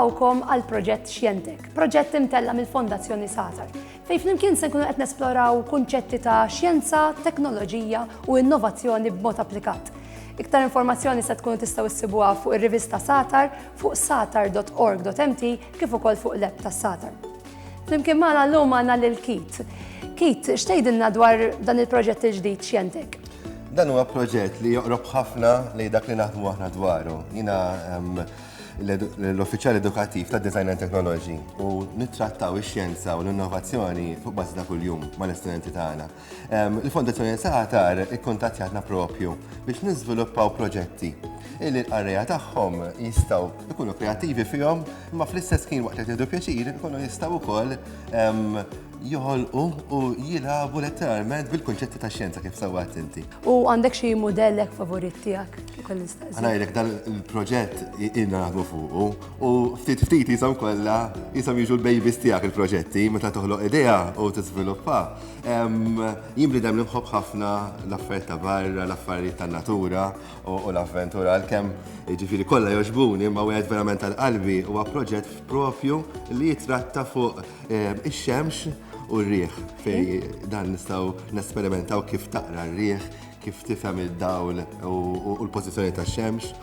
nilqawkom għal proġett Xjentek, proġett imtella mill-Fondazzjoni Satar, fejn flimkien se nkunu qed nesploraw kunċetti ta' xjenza, teknoloġija u innovazzjoni b'mod applikat. Iktar informazzjoni se tkunu tistgħu issibuha fuq ir-rivista Satar fuq satar.org.mt kif ukoll fuq l-app tas-Satar. Flimkien magħna llum għandna lil Kit. Kit, x'tgħidilna dwar dan il-proġett il-ġdid Xjentek? Dan huwa proġett li joqrob ħafna lejn dak li naħdmu aħna dwaru. Jiena l-uffiċjal edukattiv ta' Design and Technology u nittrattaw ix-xjenza u l-innovazzjoni fuq bażi ta' kuljum mal-istudenti tagħna. Il-Fondazzjoni Satar ikkuntattjatna propju biex niżviluppaw proġetti illi l-qarrija tagħhom jistgħu jkunu kreattivi fihom, imma fl-istess kien waqt li jtieħdu pjaċir ikunu jistgħu wkoll joħolqu u jilagħbu letteralment bil-kunċetti ta' xjenza kif sewwat inti. U għandek xi mudellek favorit tiegħek ukoll nistaqsi? Ngħidlek dan il-proġett ilna naħdmu fuqu u ftit jisom kollha jisom jiġu l-babies tiegħek il-proġetti meta toħloq idea u tiżviluppa. Jien bniedem nħobb ħafna l-affarijiet ta' barra, l-affarijiet tan-natura u l-avventura għalkemm jiġifieri kollha jogħġbuni imma wieħed verament tal-qalbi huwa proġett propju li jitratta fuq ix-xemx u r-riħ fej dan nistgħu nesperimentaw kif taqra r-riħ, kif tifhem id-dawl u l-pożizzjoni tax-xemx.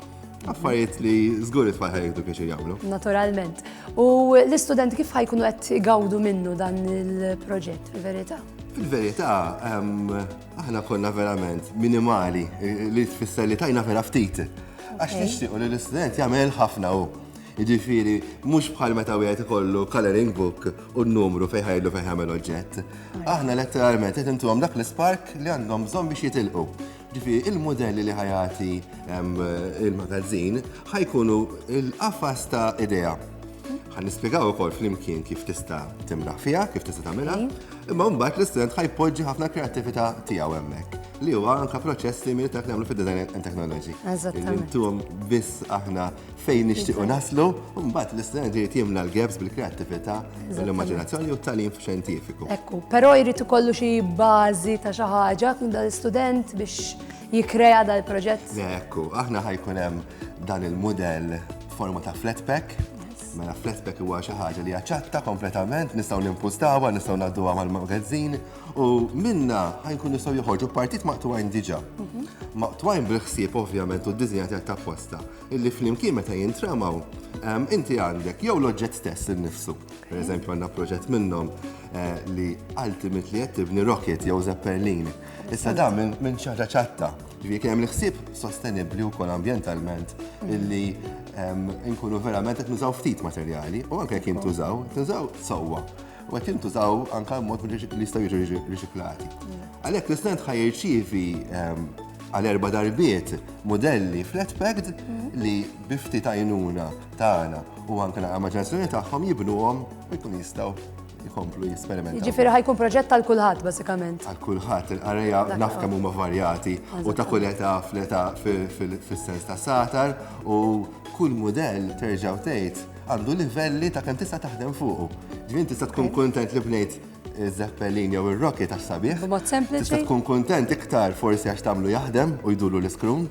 Affarijiet li żgur it-tfal ħajjieħdu pjaċir jagħmlu. Naturalment. U l-istudenti kif ħajkunu qed igawdu minnu dan il-proġett fil-verità? Fil-verità, aħna konna verament minimali li tfisser li tajna vera ftit. Għax nixtiequ li l-istudent jagħmel ħafna hu. Jiġifieri mhux bħal meta wieħed ikollu coloring book u n-numru fejn ħajlu fejn jagħmel oġġett. Aħna letteralment qed intuhom dak l-ispark li għandhom bżonn biex jitilqu. Jiġifieri il-modelli li ħajati il-magazzin ħajkunu l-qafas ta' idea. Ħan nispjegaw ukoll flimkien kif tista' timraħ fiha, kif tista' tagħmilha, imma mbagħad l-istudent ħajpoġġi ħafna kreattività tiegħu hemmhekk. Li huwa anke proċess simili dak li nagħmlu fid-Design and Technology. Eżattament. Intuhom biss aħna fejn nixtiequ naslu, u mbagħad l-istudent irid jimla l-gaps bil-kreattività, l-immaġinazzjoni u t-tagħlim xjentifiku. Ekku, però jrid ikollu xi bażi ta' xi ħaġa dal-istudent biex jikkrea dal-proġett. Ekku, aħna ħajkun hemm dan il-mudell forma ta' flat pack. Mela flatpack huwa xi ħaġa li ċatta kompletament, nistgħu nimpustawha, nistgħu ngħadduha mal-magazzin u minna ħajkun nistgħu joħorġu partit maqtuwajn diġà. Maqtuwajn bil-ħsieb ovvjament u d-diżinjati qed tapposta. Illi flimkien meta jintramaw, inti għandek jew l-oġġett stess innifsu. Pereżempju għandna proġett minnhom li ultimately qed tibni rocket jew zeppelin. Issa dan minn xi ħaġa ċatta. Ġifieri hemm l-ħsieb sostenibbli wkoll ambjentalment illi inkunu verament qed nużaw ftit materjali u anke jekk jintużaw sewwa. U qed jintużaw anke mod li jistgħu jiġu riċiklati. Għalhekk l-istudent ħajirċievi għal 4 darbiet modelli flat-packed li bifti għajnuna tagħna u anke l-immaġinazzjoni tagħhom jibnuhom u jkunu jistgħu jkomplu jesperimentaw. Jiġifieri ħajkun proġett għal kulħadd bażikament. Għal kulħadd, il-qarrija naf kemm huma varjati u ta' kull età fis-sens ta' Satar u kull mudell terġa' tgħid għandu livelli ta' kemm tista' taħdem fuqu. Ġifieri tista' tkun kuntent li bnejt iż-zeppelin jew ir-rocket għax sabiħ. B'mod sempliċi. Tista' tkun kuntent iktar forsi għax tagħmlu jaħdem u jdulu l-iskrum.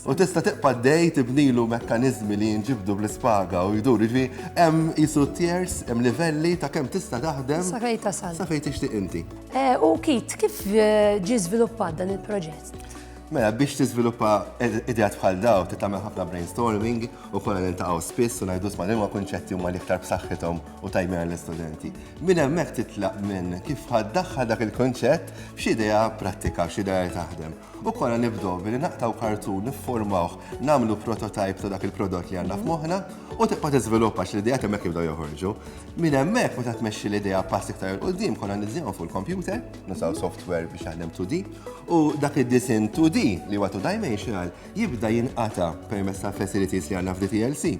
U tista' tiqpa' dej tibnilu mekkaniżmi li jinġibdu bl-ispaga u jduru. Ġifieri hemm qisu tiers, hemm livelli ta' kemm tista' taħdem. Sa fejn tasal. Sa fejn tixtieq inti. U Kit, kif ġie żviluppat dan il-proġett? Mela biex tiżviluppa idejat bħal daw tagħmel ħafna brainstorming u kollha niltaqgħu spiss u ngħidu sma' liema kunċetti huma l-iktar b'saħħithom u tajbin għall-istudenti. Minn hemmhekk titlaq minn kif ħaddaħħal dak il-kunċett f'xi idea prattika, f'xi idea li taħdem. U kollha nibdew billi naqtaw kartun niffurmawh nagħmlu prototype ta' dak il-prodott li għandna f'moħħna u tibqa' tiżviluppa x'l-idejat hemmhekk jibdew joħorġu. Minn hemmhekk meta tmexxi l-idea pass iktar il quddiem kollha niżżihom fuq il-computer, nusaw software biex jaħdem 2D u dak id-disin 2D li huwa two-dimensional jibda jinqata permezz ta' facilities li għandna f'DTLC,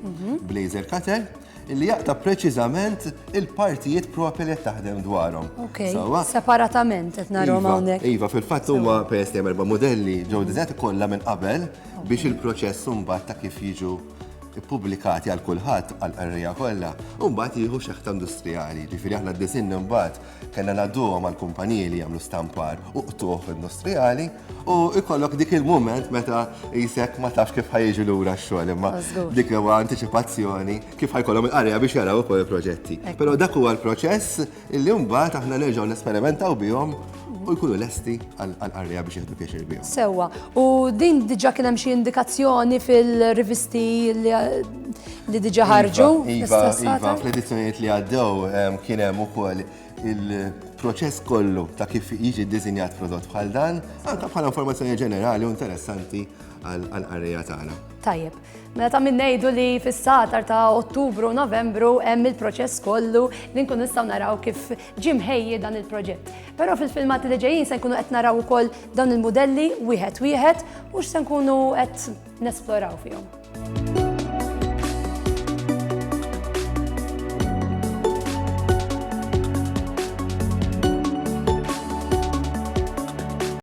Blazer Cutter, illi jaqta' preċiżament il-partijiet propri li taħdem dwarhom. Okay, separatament qed narhom hawnhekk. Iva, fil-fatt huma peress li hemm 4 modelli ġew diżajn kollha minn qabel biex il-proċess mbagħad ta' kif jiġu pubblikati għal kulħadd għal qarrija kollha u mbagħad jieħu xeħta industrijali. Ġifieri aħna d-disin mbagħad kellna ngħadduhom għall kumpaniji li jagħmlu stampar u qtuħ industrijali u ikollok dik il-moment meta jisek ma tafx kif ħajġu lura x-xogħol imma Mażgur. dik huwa anticipazzjoni kif ħajkollhom il-qarja biex jaraw ukoll il-proġetti. Però dak huwa l-proċess illi mbagħad aħna nerġgħu nesperimentaw bihom u jkunu lesti għall-qarja biex jieħdu pjaċir bihom. Sewwa, u din diġà kien hemm xi indikazzjoni fil-rivisti li diġà ħarġu? Iva, fl-edizzjonijiet li għaddew kien hemm ukoll il-proċess kollu ta' kif jiġi ddiżinjat prodott bħal dan, anke bħala informazzjoni ġenerali u interessanti għall-qarja tagħna. Tajjeb, mela ta' minn ngħidu li fis-satar ta' Ottubru u Novembru hemm il-proċess kollu li nkunu nistgħu naraw kif ġie mħejji dan il-proġett. Però fil-filmati li ġejjin se nkunu qed naraw ukoll dawn il-modelli wieħed u x'se nkunu qed nesploraw fihom.